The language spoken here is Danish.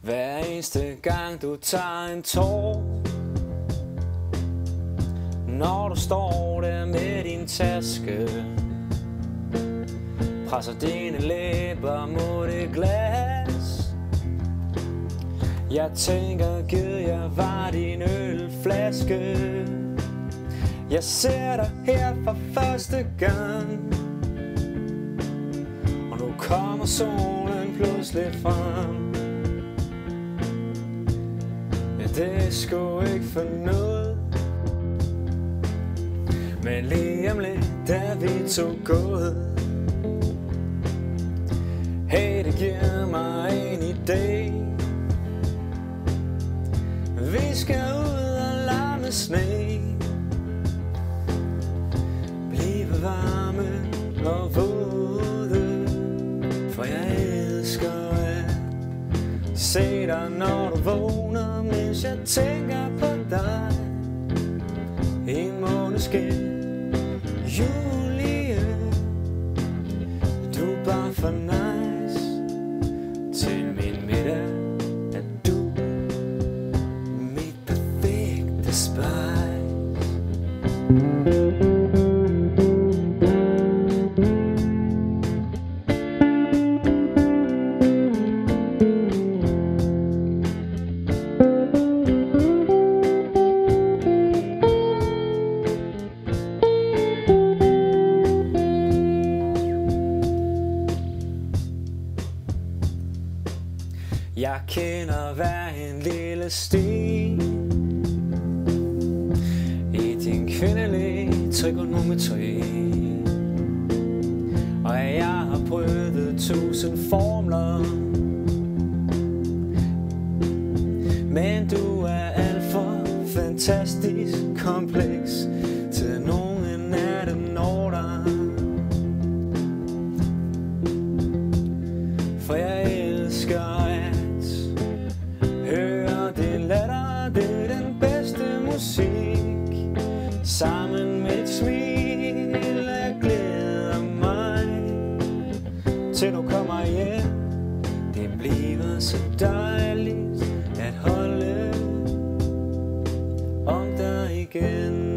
Hver eneste gang du tager en tår, når du står der med din taske, presser dine læber mod det glas. Jeg tænker, gid jeg var din ølflaske. Jeg ser dig her for første gang, og nu kommer solen pludselig frem. Ja, det er sgu ikke for noget, men lige om lidt, da vi to gået. Hey, det giver mig en idé. Vi skal ud og lege med sne, blive varme og våde, for jeg elsker at se dig, når du vågner, mens jeg tænker på dig. En måneskin, Julie, du er bare for nice til min middag. Er du mit perfekte spice? Jeg kender hver en lille sti i din kvindelige trigonometri, og jeg har prøvet 1000 formler, men du er alt for fantastisk kompleks til nogen af dem når dig. For jeg elsker latter, det er den bedste musik. Sammen med et smil, jeg glæder mig til du kommer hjem. Det bliver så dejligt at holde om dig igen.